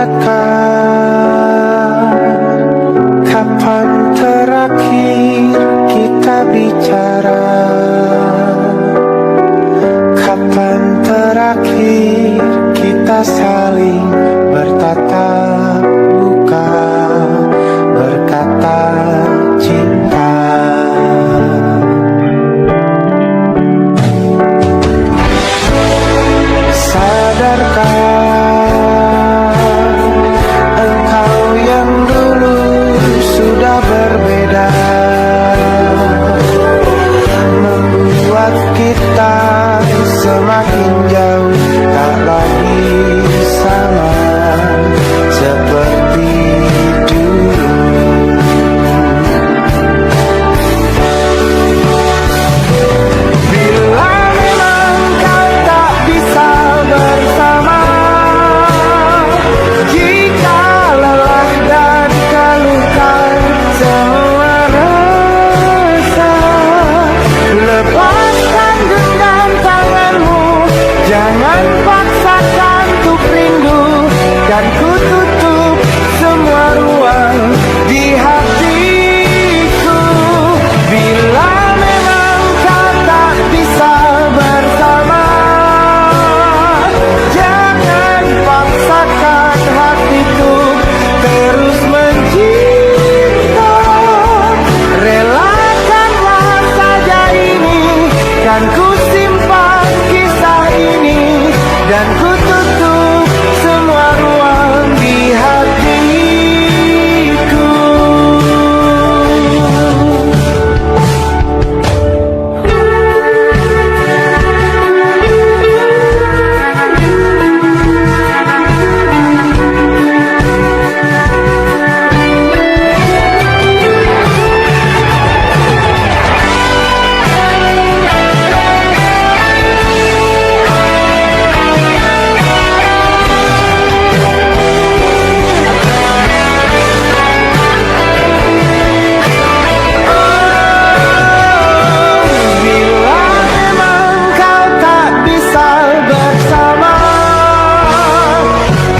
dekat. Kapan terakhir kita bicara? Kapan terakhir kita saling bertatap muka, berkata cinta? Sadarkah engkau yang dulu sudah berbeda, membuat kita semakin jauh, tak lagi sama seperti dulu. Bila memang kau tak bisa bersama, jika lelah dan keluhkan semua rasa, lepaskan genggam tanganmu, jangan paksakan untuk rindu, dan ku tutup semua ruang di hatiku. Bila memang kau tak bisa bersama, jangan paksakan hatiku terus mencinta. Relakanlah saja ini, kan ku simpan kisah ini, dan ku tutup semua ruang di hatiku. Bila memang kau tak bisa bersama,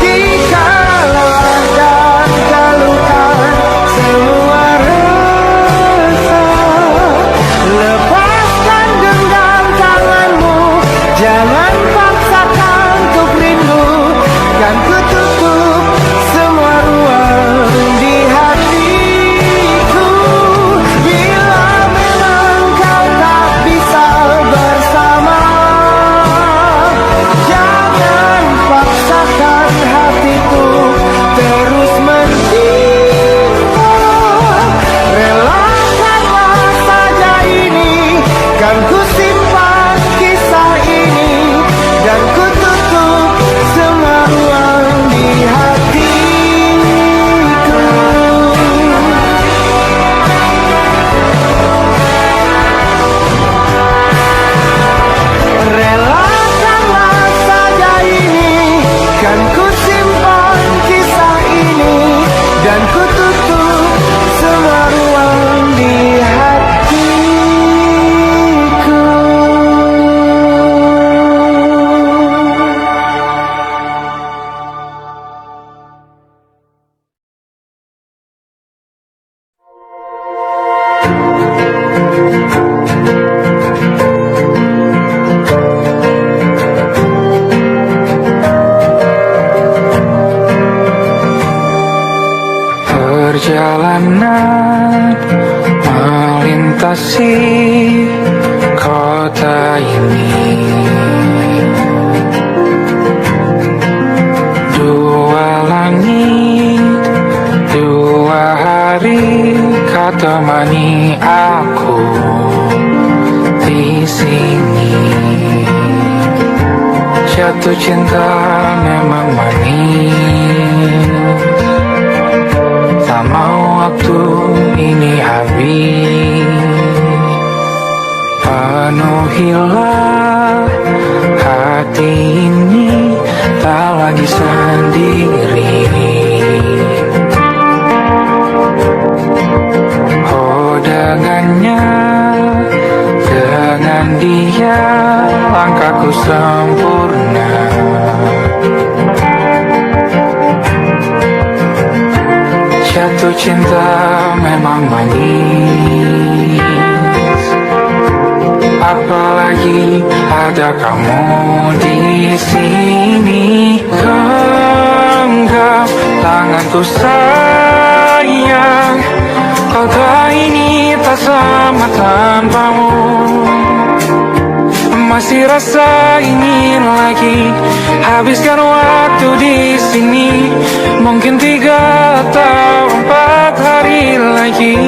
jika lelah dan keluhkan semua rasa, lepaskan genggam tanganmu, jangan paksakan untuk rindu, kan ku tutup semua ruang di hatiku. Bila memang kau tak bisa bersama, jangan paksakan hatiku terus mencinta. Relakanlah saja ini, kan ku simpan kisah ini, dan ku tutup semua ruang di hatiku. Relakanlah saja ini, kan ku simpan kisah ini, dan ku tutup semua ruang di hatiku. Perjalanan melintasi kota ini, dua langit, dua hari kau temani aku di sini. Jatuh cinta memang manis, tak mau waktu ini habis. Penuhilah hati ini, tak lagi sendiri. Oh, dengannya, dengan dia langkahku sempurna. Jatuh cinta memang manis, apalagi ada kamu di sini. Genggam tanganku sayang, kau tak ini tak sama tanpamu. Masih rasa ingin lagi habiskan waktu di sini. Mungkin 3 atau 4 hari lagi.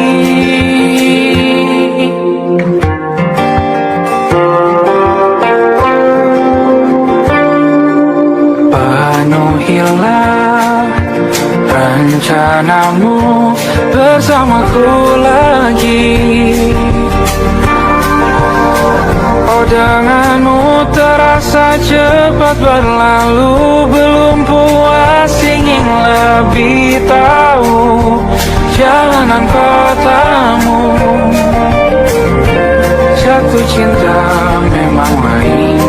Penuhilah rencanamu bersamaku lagi. Oh, denganmu terasa cepat berlalu. Belum puas ingin lebih tahu jalanan kotamu. Jatuh cinta memang main,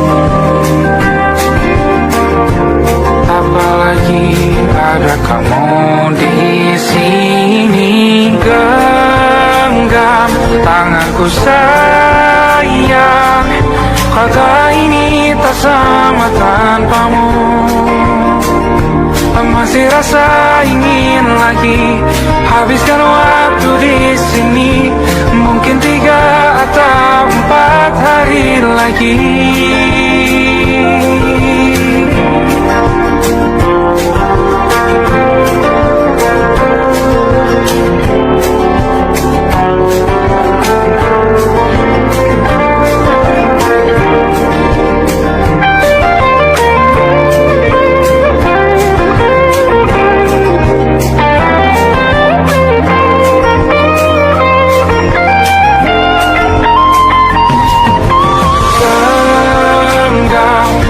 apalagi ada kamu di sini. Genggam tanganku sayang, kata ini tak sama tanpamu. Masih rasa ingin lagi habiskan waktu di sini. Mungkin 3 atau 4 hari lagi.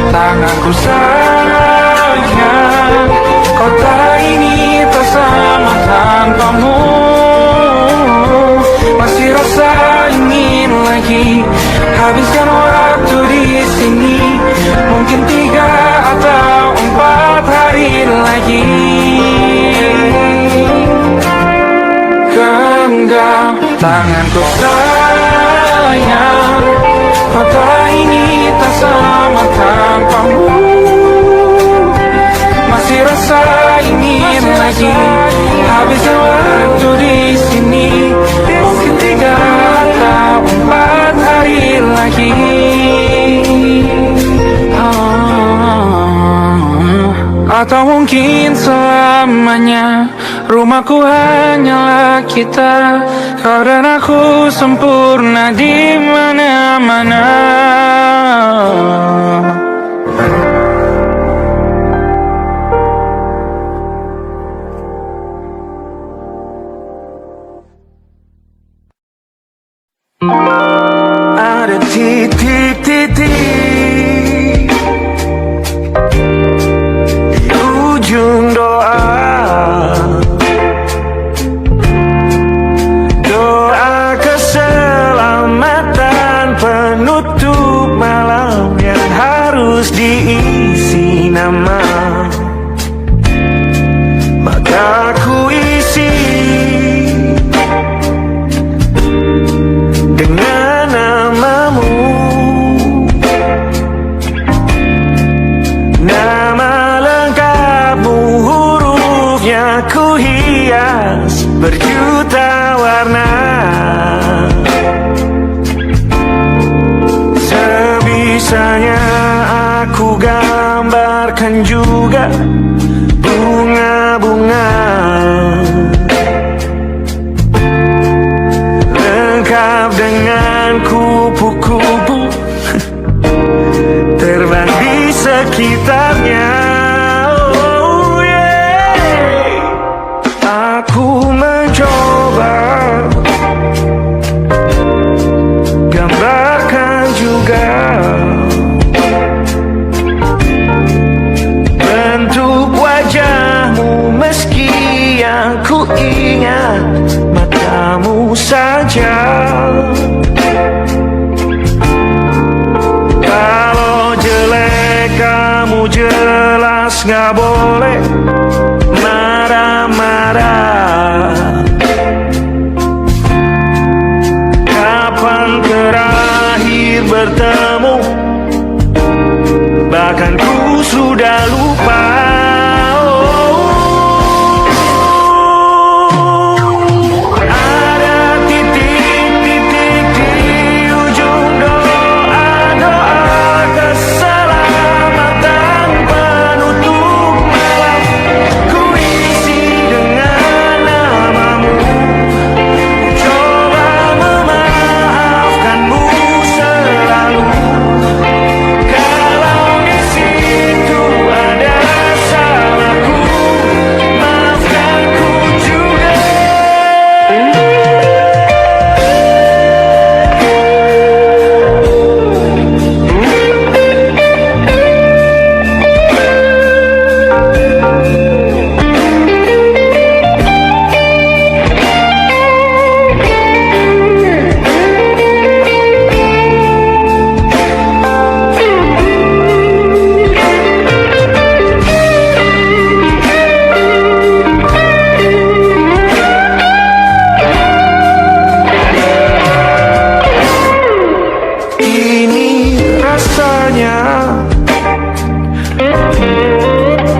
Tanganku sayang, kota ini tak sama tanpamu. Masih rasa ingin lagi habiskan waktu di sini. Mungkin 3 atau 4 hari lagi. Genggam tanganku sayang, kota ini tak sama tanpamu. Masih rasa ingin lagi habiskan waktu di sini. Mungkin 3 atau 4 hari lagi. Atau mungkin selamanya. Rumahku hanyalah kita, kau dan aku sempurna di mana-mana. Ada titik-titik di ujung doa. Doa keselamatan penutup malam yang harus diisi nama. Maka ku isi dengan namamu. Nama lengkapmu, hurufnya ku hias berjuta warna. Sebisanya aku gambarkan juga bunga-bunga, lengkap dengan kupu-kupu terbang di sekitarnya. Oh yeah. Aku mencoba gambarkan juga bentuk wajahmu, meski yang ku ingat matamu saja. Kalau jelek kamu jelas gak boleh marah-marah. bahkan ku sudah lupa.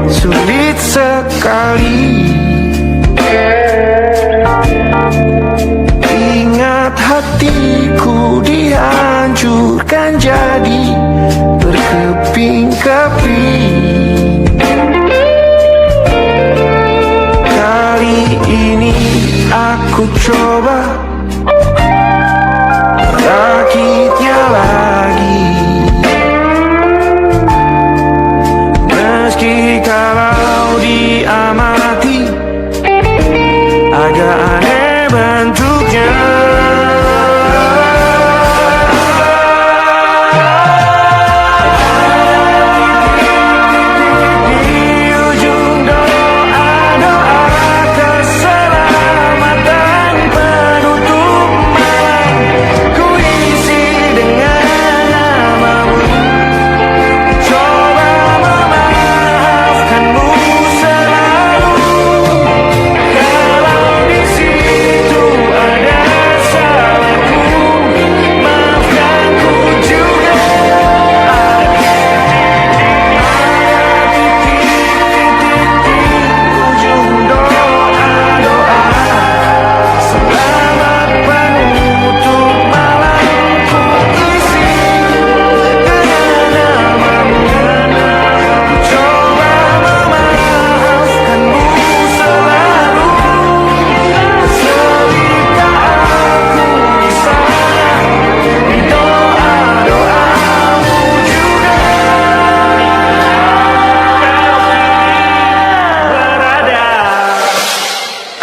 Sulit sekali ingat hatiku dihancurkan jadi berkeping-keping. Kali ini aku coba rakitnya lagi. Meski kalau diamati agak aneh bentuknya. Di ujung doa-doa keselamatan penutup malam, ku isi dengan namamu. Coba memaafkanmu selalu. Kalau di situ ada salahku, maafkan ku juga. Ujung doa-doa selamat penutup malam, ku isi dengan namamu. Coba memaafkanmu selalu. Selika aku di sana, di doa-doamu juga berada.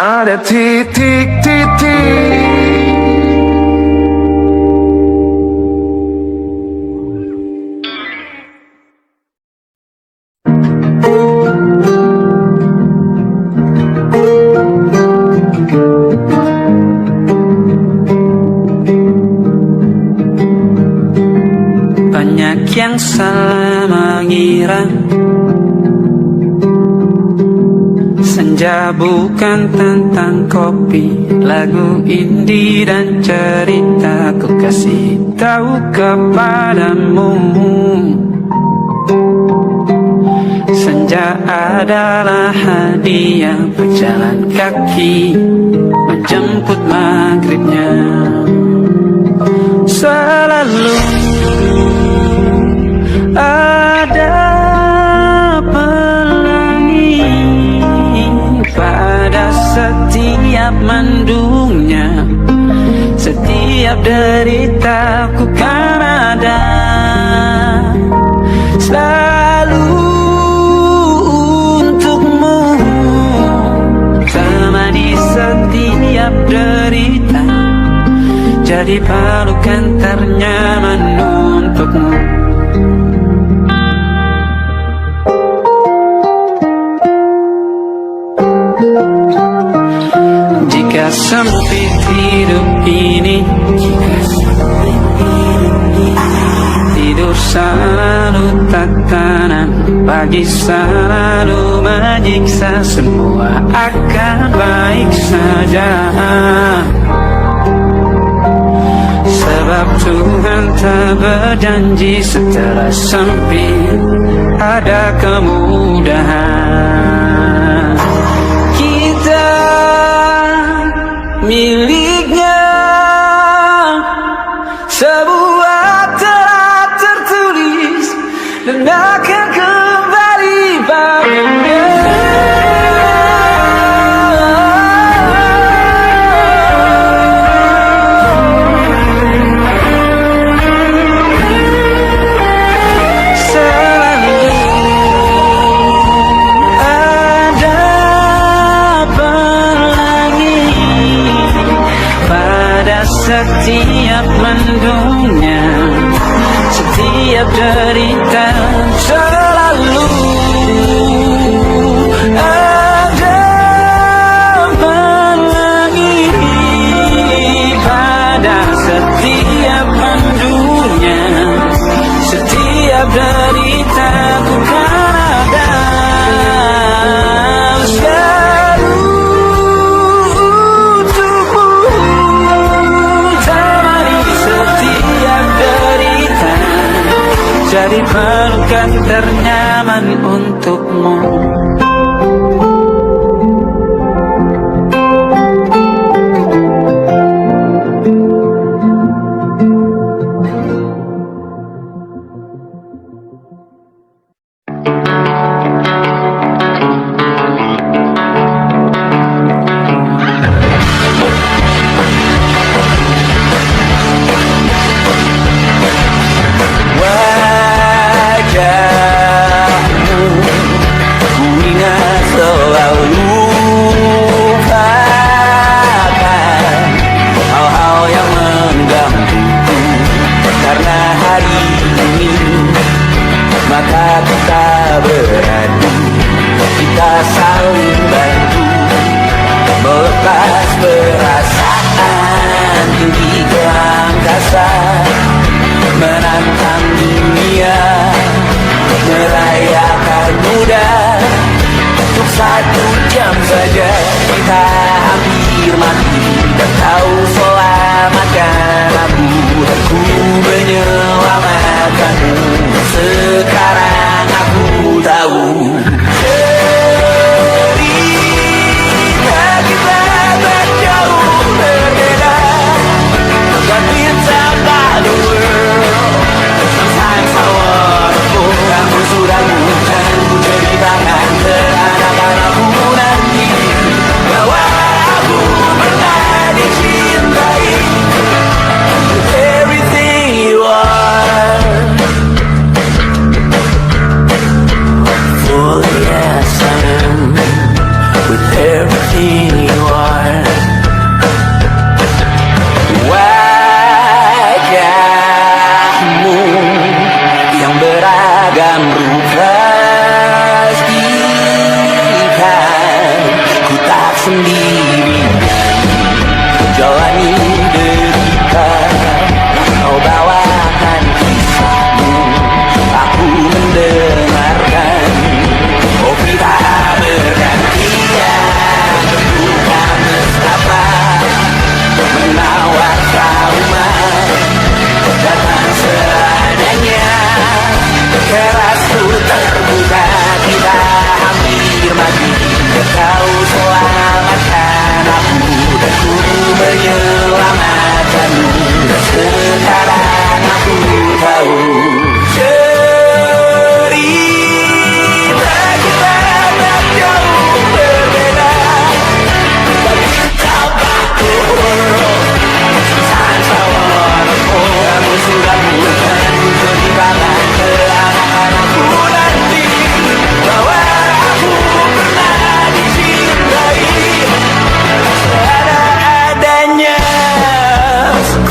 Ada titik-titik. Banyak yang salah mengira senja bukan tentang kopi, lagu indie dan cerita ku kasih tahu kepadamu. Senja adalah hadiah berjalan kaki menjemput maghribnya. Selalu ada pelangi pada setiap mendungnya. Setiap deritaku kan ada selalu untukmu, temani setiap derita, jadi pelukan ternyaman untukmu. Jika sempit hidup ini, tidur selalu tatanan, pagi selalu menyiksa, semua akan baik saja. Sebab Tuhan tak berjanji setelah sempit ada kemudahan. Kita miliknya sebuah telah tertulis dan akan kembali padanya. Setiap mendungnya, setiap derita, selalu ada pelangi. Pada setiap mendungnya, setiap derita, ku kan ada selalu jadi pelukan ternyaman untukmu.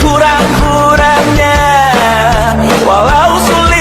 Kurang-kurangnya, walau sulit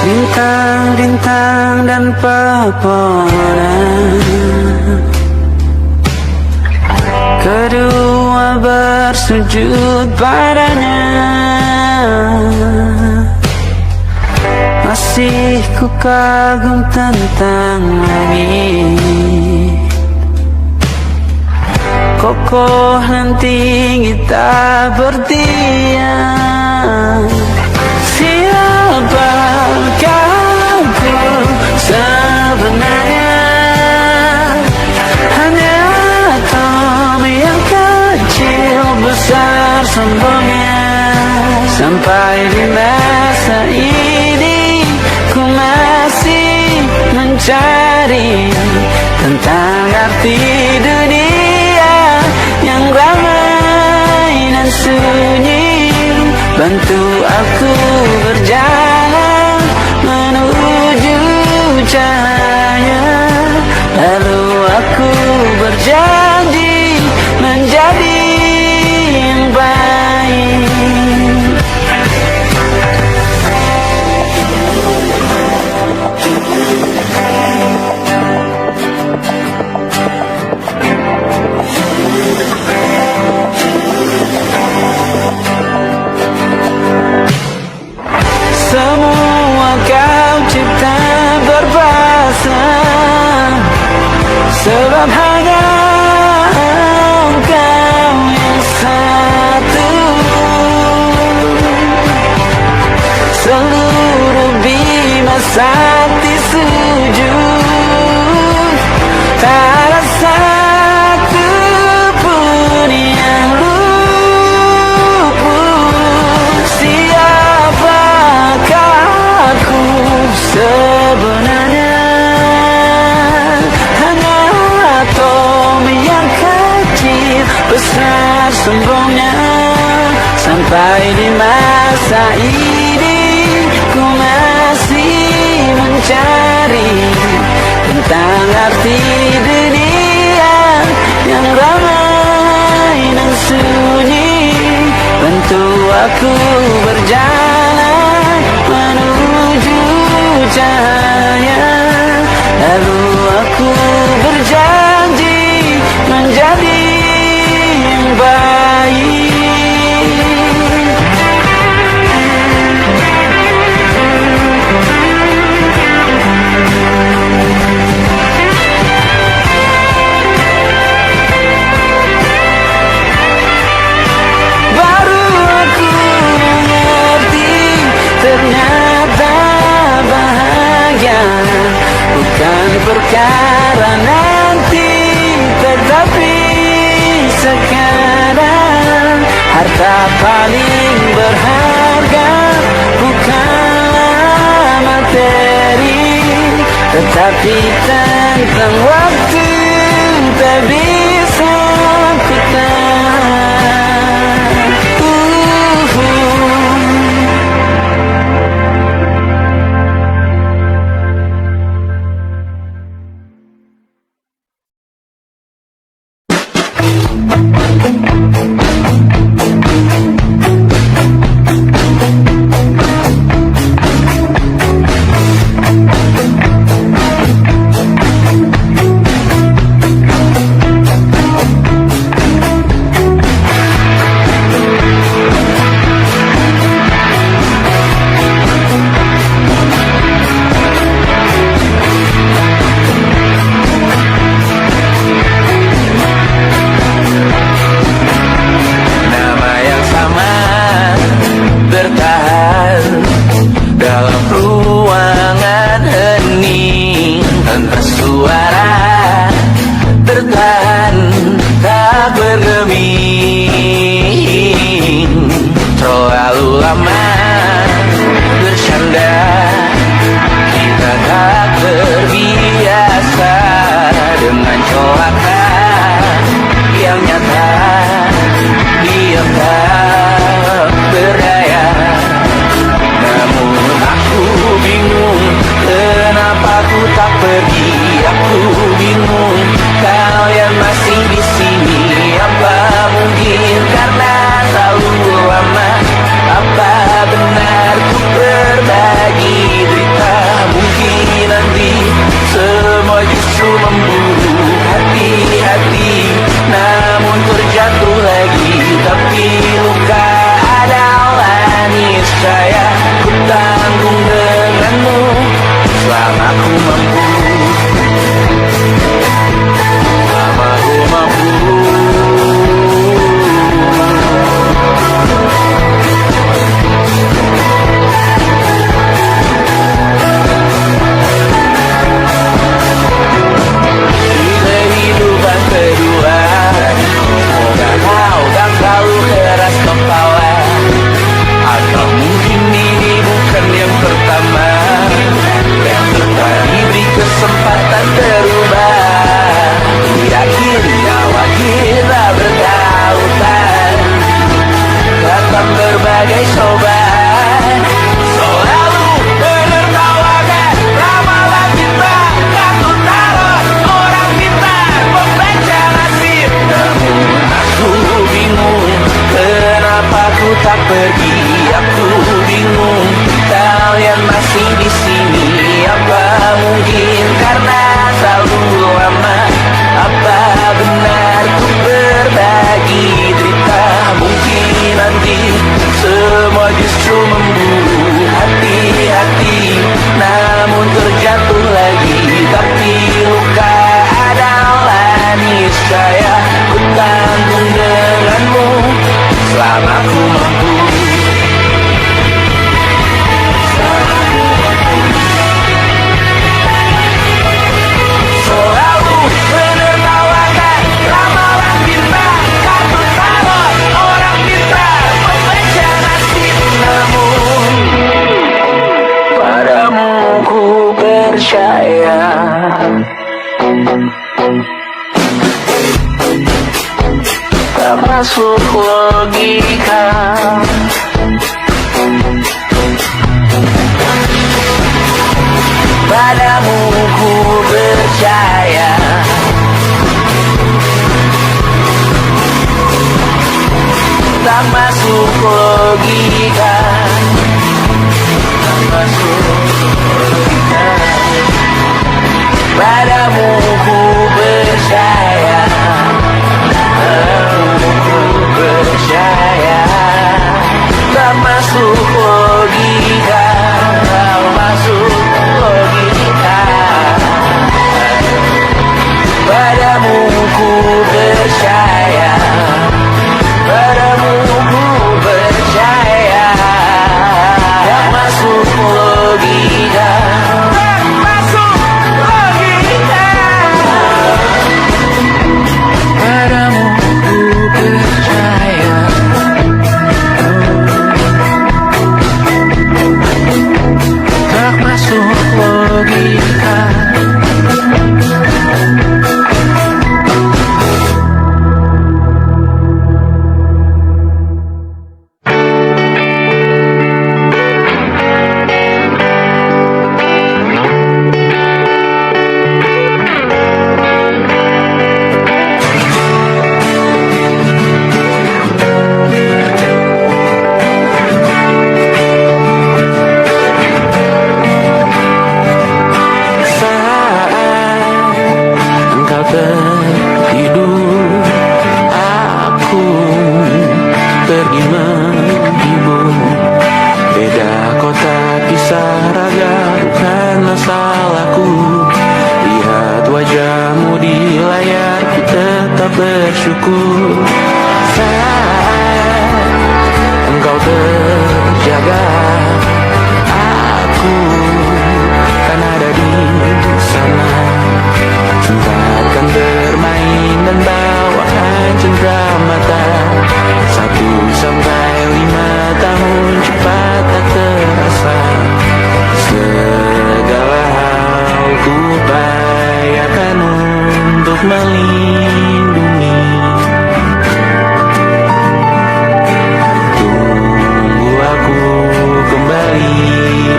bintang-bintang dan pepohonan, kedua bersujud padanya. Masih ku kagum tentang langit, kokoh dan tinggi tak berdiam. Siapakah aku sebenarnya? Hanya atom yang kecil besar sombongnya. Sampai di masa ini ku masih mencari tentang arti dunia yang ramai dan sunyi. Bantu aku berjalan menuju cahaya, lalu aku berjanji menjadi yang baik. Semua kau cipta berbahasa, sebab hanya Engkau yang satu. Seluruh bima sakti sujud, tak ada satu pun yang luput. Siapakah aku sebenarnya? Hanya atom yang kecil besar sombongnya. Sampai di masa ini ku masih mencari tentang arti dunia yang ramai dan sunyi. Bantu aku berjalan menuju cahaya, lalu aku berjanji menjadi yang baik. Baru aku mengerti, ternyata bahagia bukan perkara nanti, tetapi sekarang. Harta paling berharga bukanlah materi, tetapi tentang waktu tak bisa ku tahan. percaya. Tak masuk logika. Padamu ku percaya. Tak masuk logika. Tak masuk logika. Padamu ku percaya. Padamu ku percaya. Tak masuk logika. Tak masuk logika. Padamu ku percaya. Padamu ku percaya. Tak masuk logika. Tak masuk logika. Padamu ku percaya. Tak masuk logika. Tertidur, aku pergi menghibur. Beda kota pisah raga, bukan masalahku. Lihat wajahmu di layar, ku tetap bersyukur. Saat engkau terjaga, aku kan ada di sana. Cinta akan bermain dan bawaan cendera mata. 1-5 tahun cepat tak terasa. Segala hal ku upayakan untuk melindungi. Tunggu aku kembali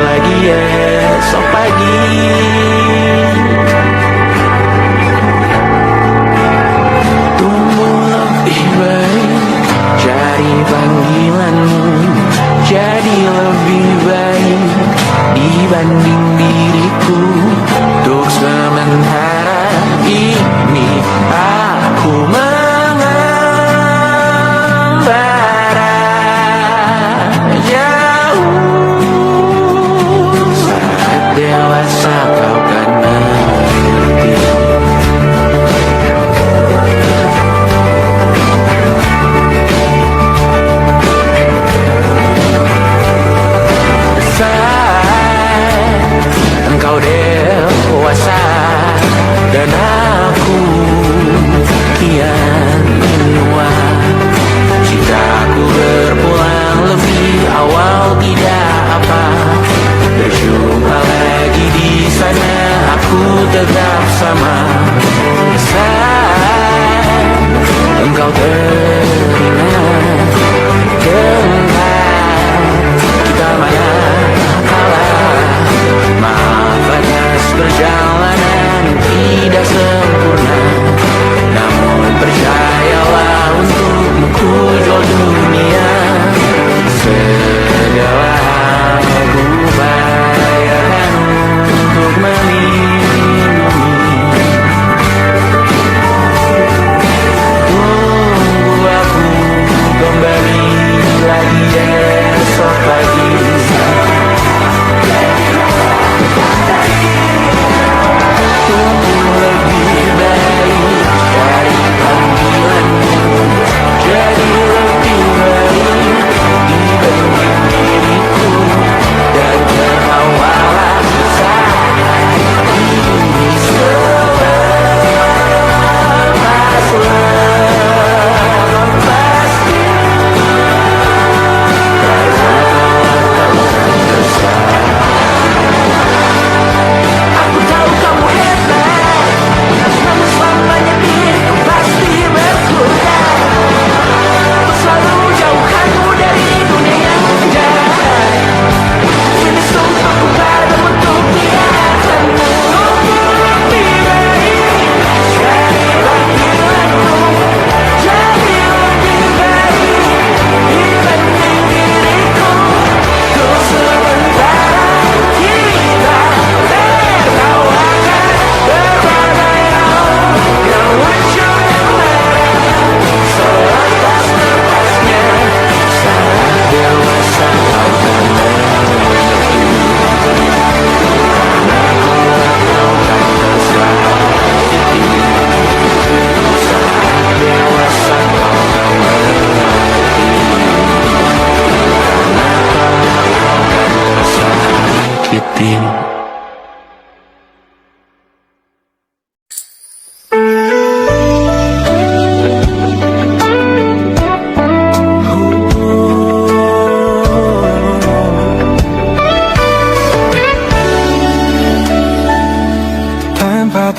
lagi esok pagi. Cari panggilanmu jadi lebih baik dibanding diriku. Untuk sementara ini aku mengembara jauh. Saat dewasa kau kan mengerti. Engkau dewasa dan aku kian menua. Cintaku berpulang lebih awal tidak apa. Berjumpa lagi di sana, aku tetap sama. Saat engkau teringat tempat kita mana kalah. Maaf atas perjalanan tidak sempurna, namun percayalah untukmu ku jual dunia. Segala hal ku bayarkan untuk melindungi. Tunggu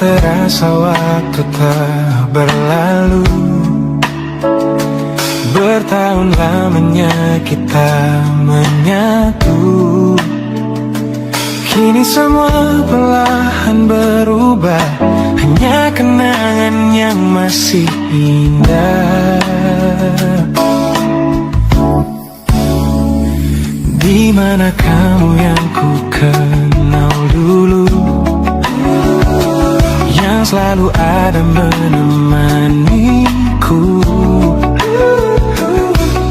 terasa waktu telah berlalu. Bertahun lamanya kita menyatu. Kini semua perlahan berubah, hanya kenangan yang masih indah. Di mana kamu yang ku kenal dulu, yang selalu ada menemaniku.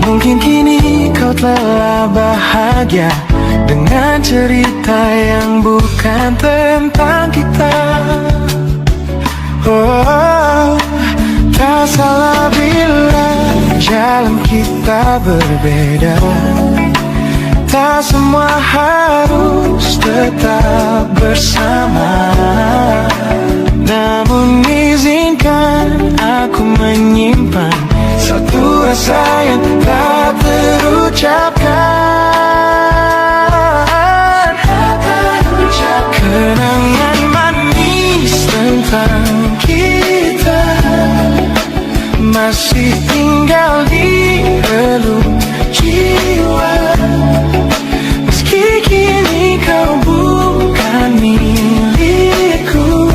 Mungkin kini kau telah bahagia dengan cerita yang bukan tentang kita. Oh, tak salah bila jalan kita berbeda. Tak semua harus tetap bersama. Namun izinkan aku menyimpan satu rasa yang tak terucapkan. Kenangan manis tentang kita masih tinggal di relung jiwa. Meski kini kau bukan milikku,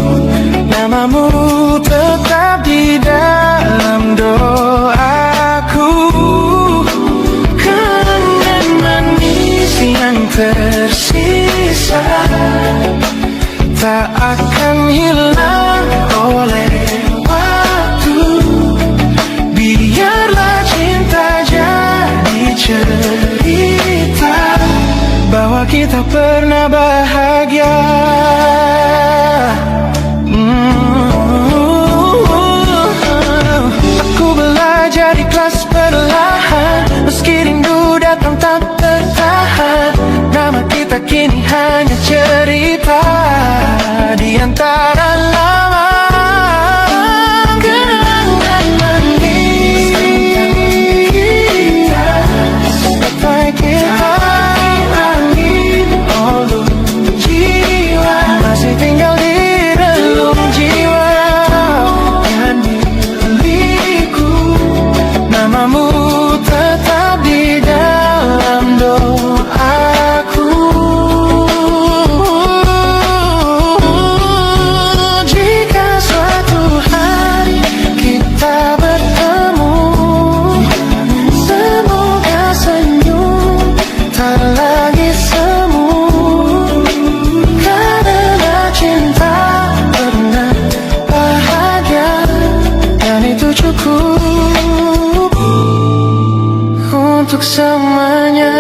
namamu tetap di dalam doaku. Kenangan manis yang tersisa tak akan hilang oleh waktu. Biarlah cinta jadi cerita bahwa kita pernah bahagia. Aku belajar ikhlas perlahan, meski rindu datang tak tertahan. Nama kita kini hanya cerita di antara lambang kenangan manis. Sampai kita angin olung jiwa masih tinggal di relung jiwa. Jangan milikku, namamu tetap di dalam doaku. Jika suatu hari kita bertemu, semoga senyum tak lagi semu. Karena cinta pernah bahagia, dan itu cukup untuk semuanya.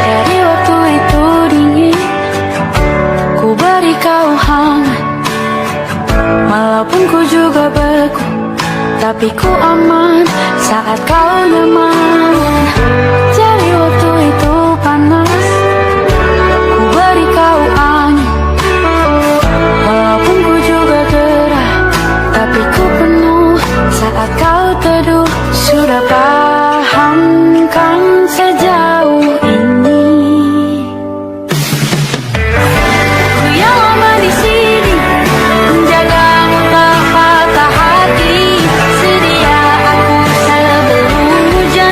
Dari waktu itu dingin, ku beri kau hangat. Walaupun ku juga beku, tapi ku aman saat kau nyaman. Dari waktu itu panas, ku beri kau angin. Walaupun ku juga gerah, tapi ku penuh saat kau teduh. Sudah paham kan sejauh ini? Ku yang lama di sini, menjagamu tak patah hati. Sedia aku sebelum hujan.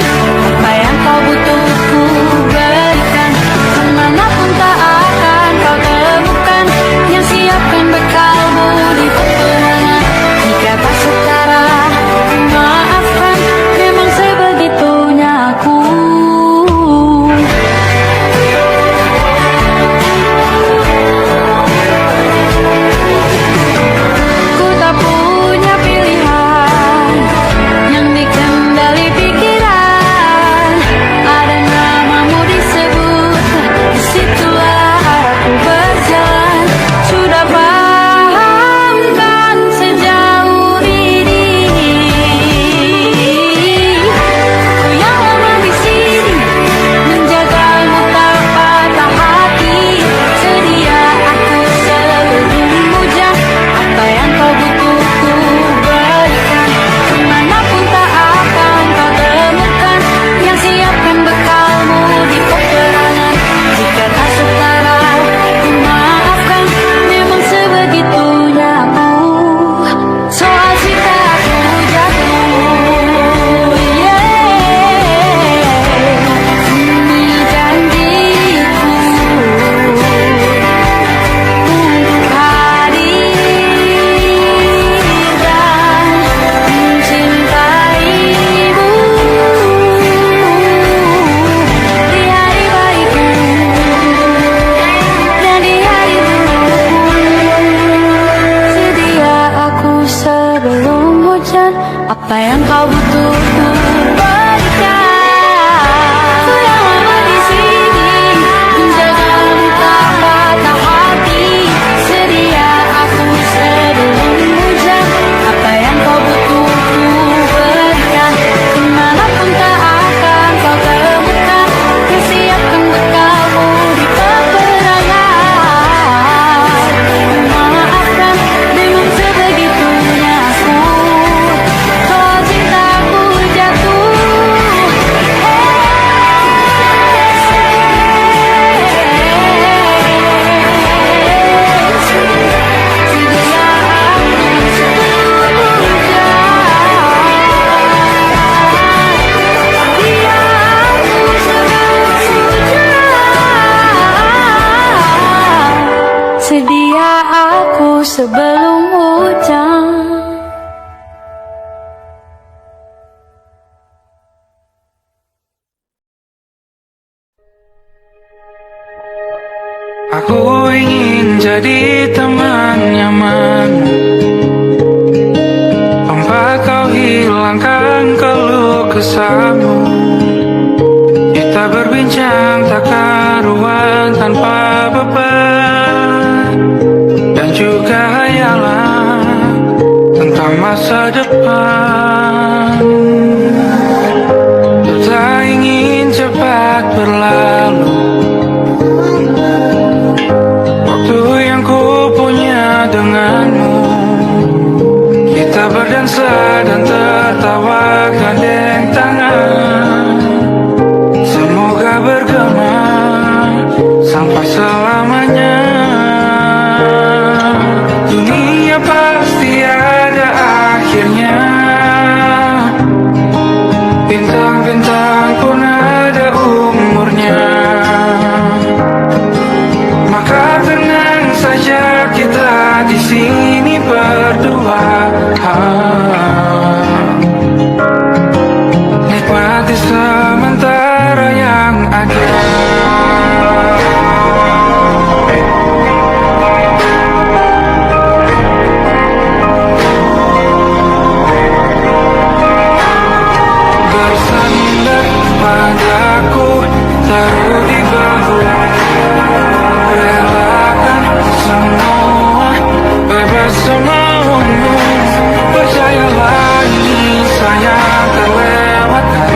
sebelum hujan. Aku ingin jadi teman nyaman, tempat kau hilangkan keluh kesahmu. Kita berbincang tak karuan tanpa beban, dan juga hayalan tentang masa depan. Ku tak ingin cepat berlalu waktu yang ku punya denganmu. Kita berdansa dan tertawa gandeng tangan, semoga bergema sampai selamanya. Dunia pasti ada akhirnya, bintang-bintang pun ada umurnya. Maka tenang saja kita di sini berdua, nikmati sementara yang ada. Bersandar padaku, taruh di bahu, relakan semua, bebas semaumu. Percayalah ini sayang terlewatkan,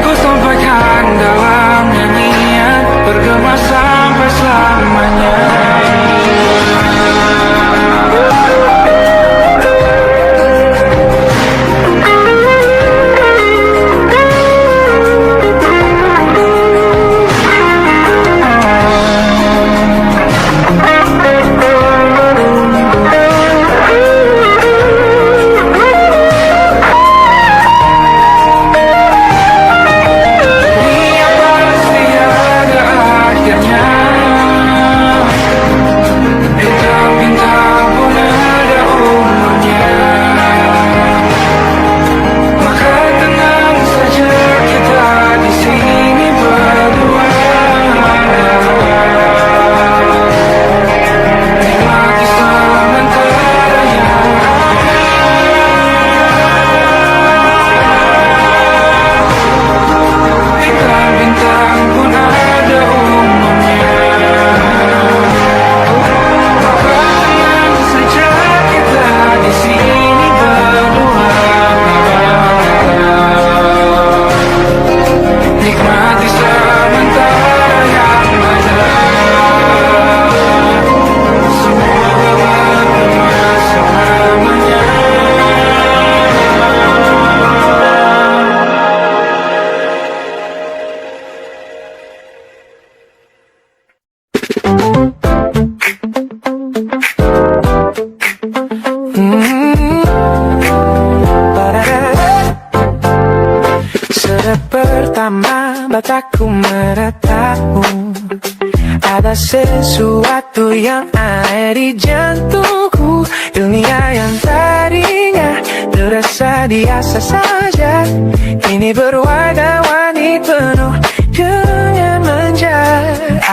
ku sampaikan dalam nyanyian, bergema sampai selamanya. Dunia pasti ada akhirnya, bintang-bintang pun ada umurnya. Maka tenang saja kita di sini berdua, nikmati sementara yang ada. Bintang-bintang pun ada umurnya. Maka tenang saja kita di sini berdua, nikmati sementara yang ada. Semoga bergema selamanya. Sejak pertama mataku menatapmu, ada sesuatu yang aneh di jantungku. Dunia yang tadinya terasa biasa saja, kini berwarna-warni penuh dengan manja.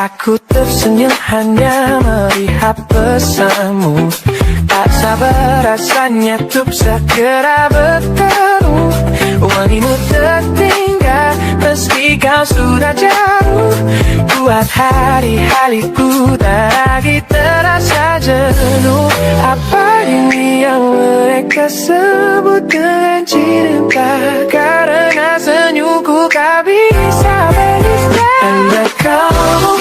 Aku tersenyum hanya melihat pesanmu, tak sabar rasanya untuk segera bertemu. Wangimu tertinggal meski kau sudah jauh, buat hari-hariku tak lagi terasa jenuh. Apa ini yang mereka sebut dengan cinta? Karena senyumku kau bisa beristirahat. Ada kau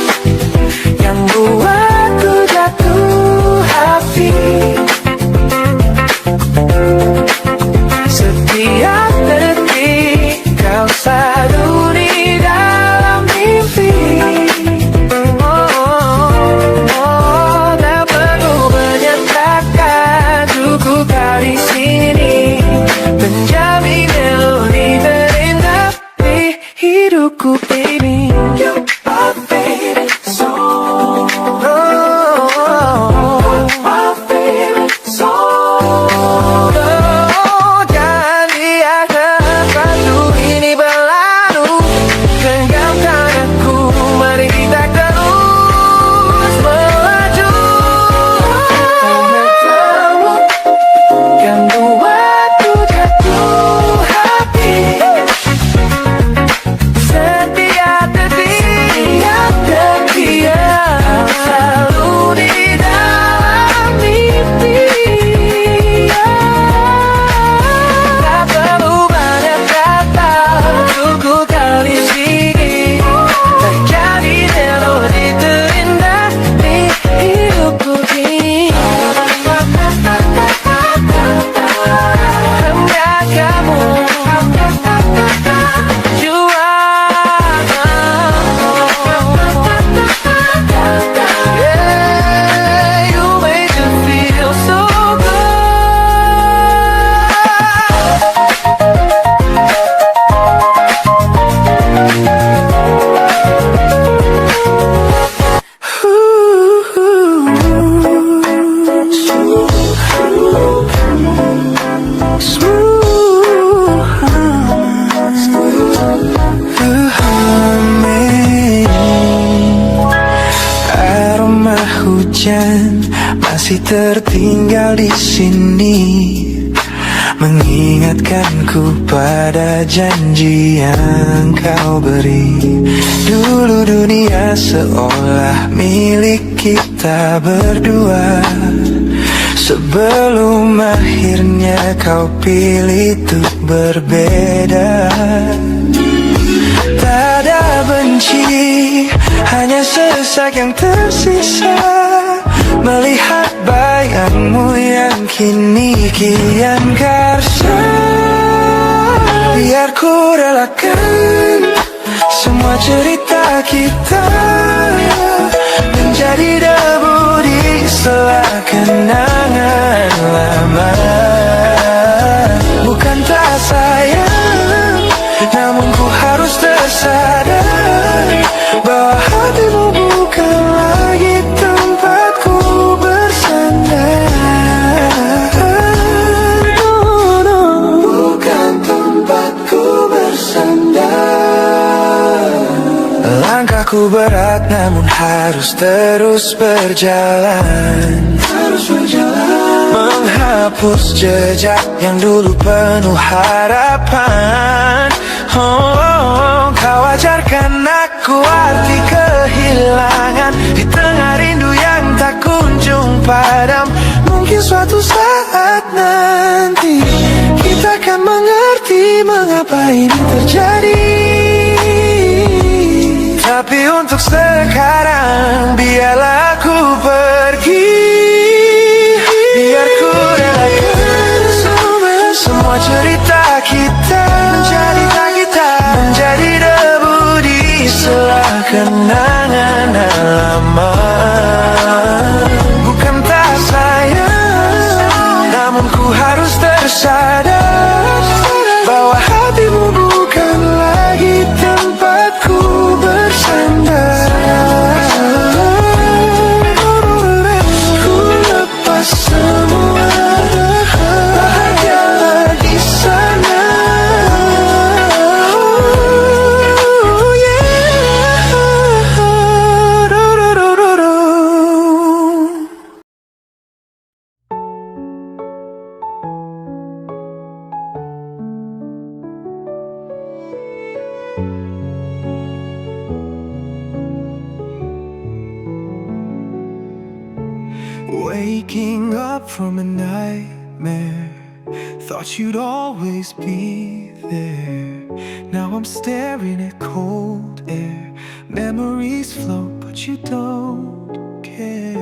yang buatku jatuh hati. Setiap detik kau selalu di dalam mimpi. Tak perlu menyatakan, cukup kau di sini menjamin melodi terindah di hidupku. You are yeah, you make me feel so Aroma hujan masih tertinggal di sini, mengingatkanku pada janji yang kau beri. Dulu dunia seolah milik kita berdua, sebelum akhirnya kau pilih untuk berbeda. Tak ada benci, hanya sesak yang tersisa, melihat bayangmu yang kini kian karsa. Biar ku relakan semua cerita kita menjadi debu di sela kenangan lama. Bukan tak sayang, namun ku harus tersadar bahwa hatimu bukan lagi tempatku bersandar. Bukan tempatku bersandar. Langkahku berat namun harus terus berjalan, menghapus jejak yang dulu penuh harapan. Kau ajarkan aku arti kehilangan di tengah rindu yang tak kunjung padam. Mungkin suatu saat nanti kita akan mengerti mengapa ini terjadi. Tapi untuk sekarang biarlah aku pergi. Biar ku relakan semua cerita kita menjadi debu di sela kenangan lama. Bukan tak sayang, namun ku harus tersadar bahwa hatimu bukan lagi tempatku bersandar. Ku lepas semua bahagia di sana. Waking up from a nightmare, thought you'd always be there. Now I'm staring at cold air, memories float but you don't care.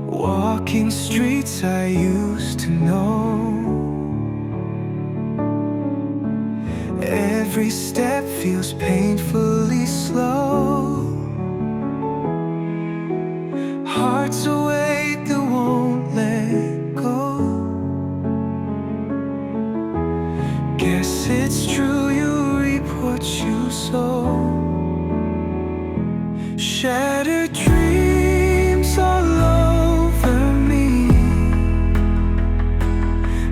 Walking streets I used to know, every step feels painfully slow. Hearts awake that won't let go. Guess it's true, you reap what you sow. Shattered dreams all over me,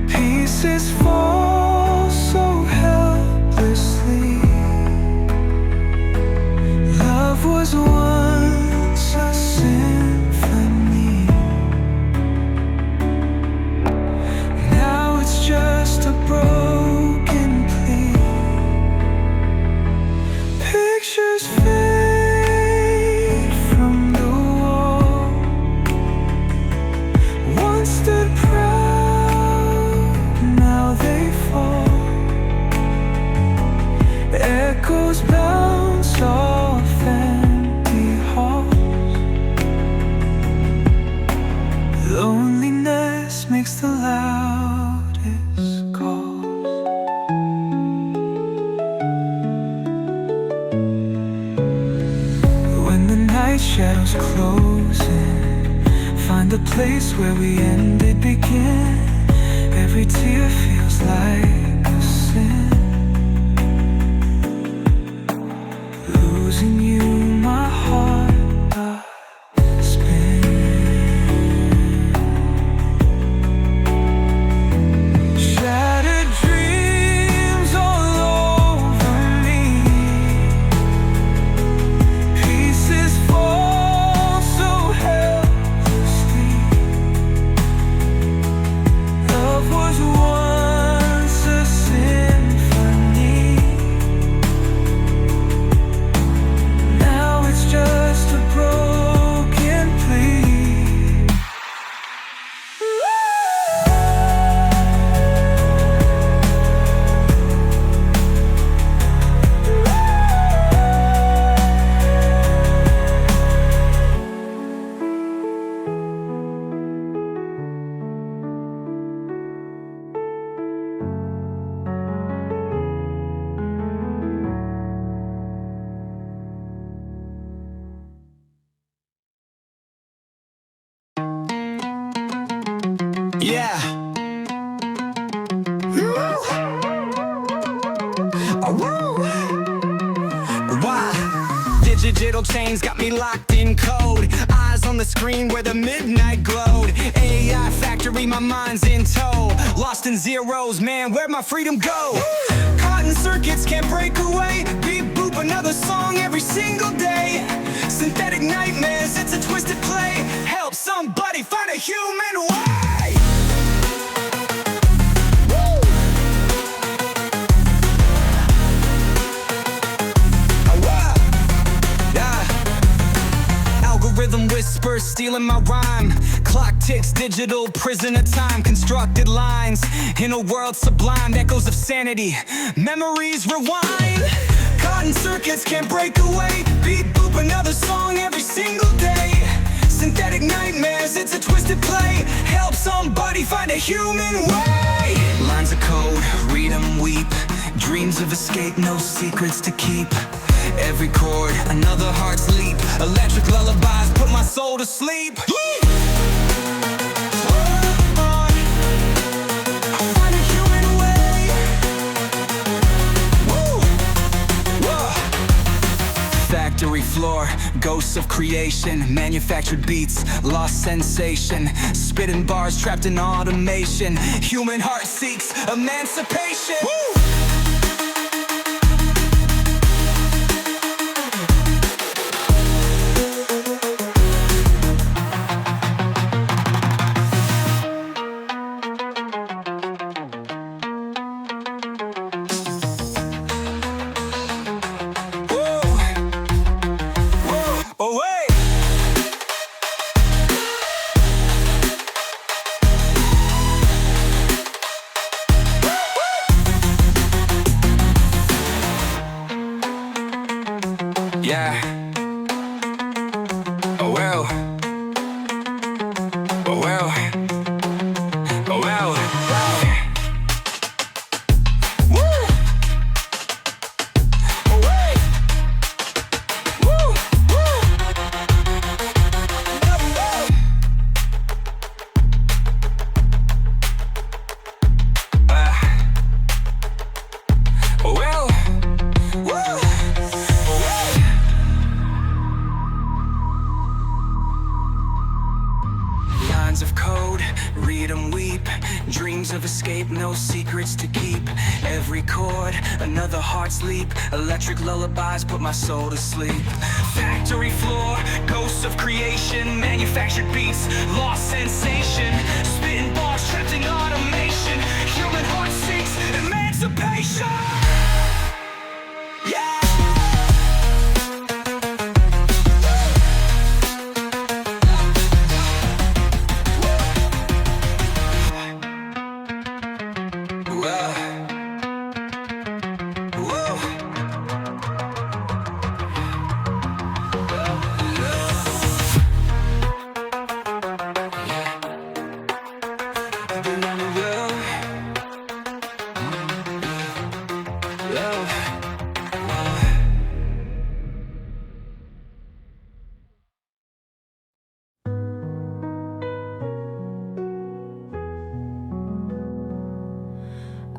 pieces fall so helplessly. Love was once a symphony, now it's just a broken plea. Pictures fade from the wall, once stood proud, now they fall. Echoes bounce off empty halls. Loneliness voice makes the loudest calls. When the night shadows close in, find the place where we ended begin. Every tear feels like a sin. Losing you, my heart spin. Shattered dreams all over me. Pieces fall so helplessly. Love was once a symphony. Now it's just a broken plea. Yeah. Why? Digital chains got me locked in code. Eyes on the screen where the midnight glowed. AI factory, my mind's in tow. Lost in zeros, man, where'd my freedom go? Caught in circuits, can't break away. Beep boop, another song every single day. Synthetic nightmares, it's a twisted play. Help somebody find a human way. Algorithm whispers, stealing my rhyme. Clock ticks, digital prison of time. Constructed lines in a world sublime. Echoes of sanity, memories rewind. Caught in circuits, can't break away. Beat boop, another song every single day. Synthetic nightmares, it's a twisted play. Help somebody find a human way. Lines of code, read 'em, weep. Dreams of escape, no secrets to keep. Every chord, another heart's leap. Electric lullabies put my soul to sleep. I'll find a human way. Woo. Whoa. Factory floor, ghosts of creation. Manufactured beats, lost sensation. Spitting bars trapped in automation. Human heart seeks emancipation. Woo. Yeah. Oh well. Oh well. Oh well. Woo. Oh wait. Woo. Woo. Oh well. Woo. Lines of code, read 'em, weep. Dreams of escape, no secrets to keep. Every chord, another heart's leap. Electric lullabies put my soul to sleep. Factory floor, ghosts of creation. Manufactured beats, lost sensation. Spitting bars trapped in automation. Human heart seeks emancipation. Yeah.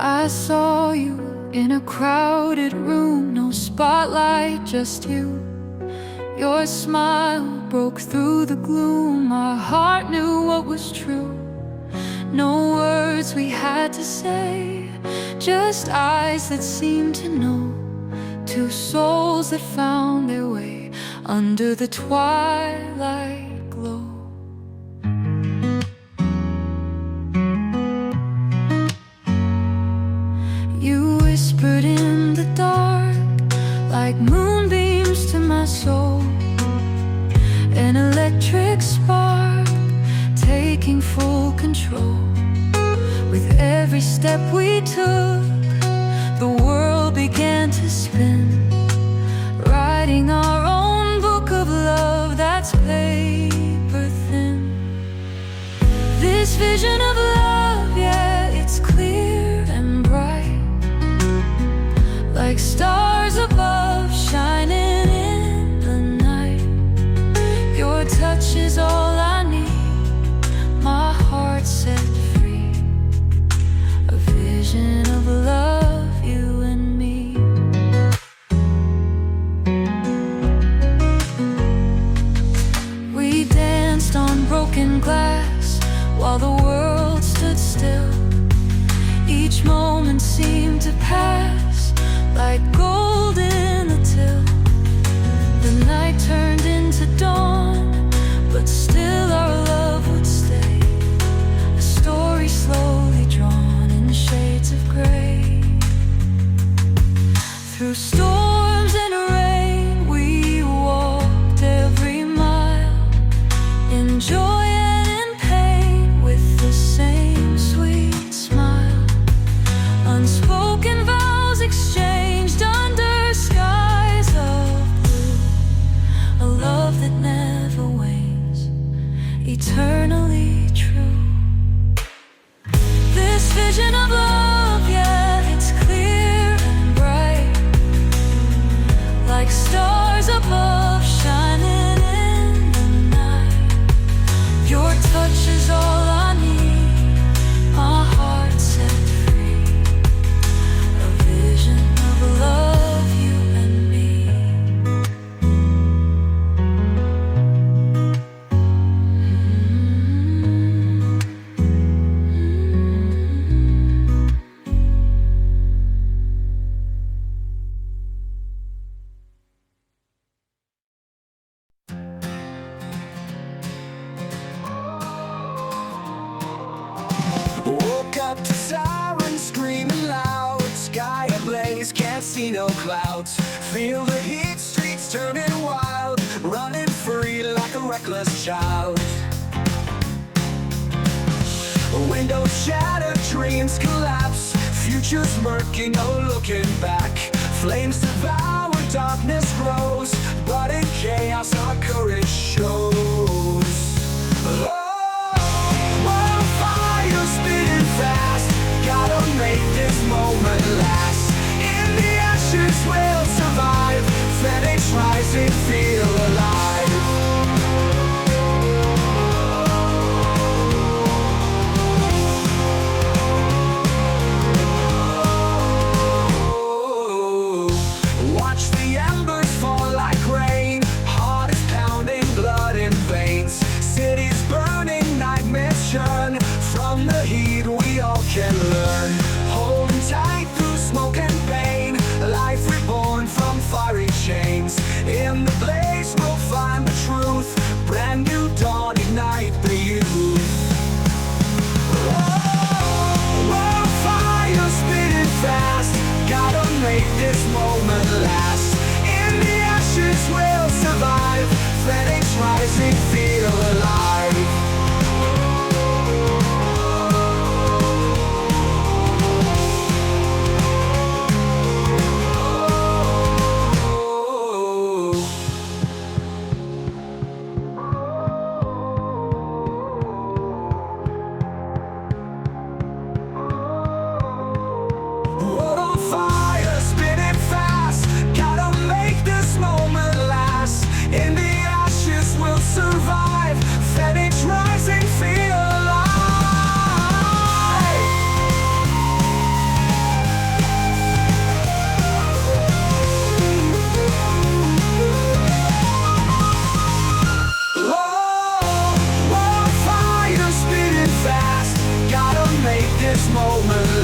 I saw you in a crowded room, no spotlight, just you. Your smile broke through the gloom. My heart knew what was true. No words we had to say, just eyes that seemed to know. Two souls that found their way under the twilight glow. You whispered in the dark like moonbeams to my soul. An electric spark taking full control. With every step we took, the world began to spin, writing our own book of love that's paper thin. This vision of love, yeah, it's clear and bright, like stars above shining in the night. Your touch is all I need, my heart set free. A vision of love, you and me. We danced on broken glass while the world stood still. Each moment seemed to pass like gold in the till. The night turned into dawn, but still our love would stay. A story slowly drawn in shades of gray. Through storms and rain, we walked every mile, in joy and in pain, with the same sweet smile. Unspoken vows exchanged under skies of blue. A love that never wanes, eternally true. This vision of love, yeah, it's clear and bright, like stars above shining in the night. Your touch is all I need, my heart set free. A vision of love, you and me. Woke up to sirens screaming loud. Sky ablaze, can't see no clouds. Feel the heat, streets turning wild. Running free like a reckless child. Windows shattered, dreams collapse. Futures murky, no looking back. Flames devour, darkness grows. But in chaos our courage shows. Wildfire spinning fast. Gotta make this moment last. In the ashes we'll survive. Phoenix rising, feel alive. Watch the embers fall like rain. Heart is pounding, blood in veins. Cities burning, nightmares churn. From the heat we all can learn. Holding tight through smoke and pain. Life reborn from fiery chains. In the blaze we'll find the truth. Brand new dawn, ignite the youth. Wildfire spinning fast. Gotta make this moment last. In the ashes we'll survive. Phoenix rising, feel alive. World on fire, spinning fast. Gotta make this moment last. In the ashes we'll survive. this moment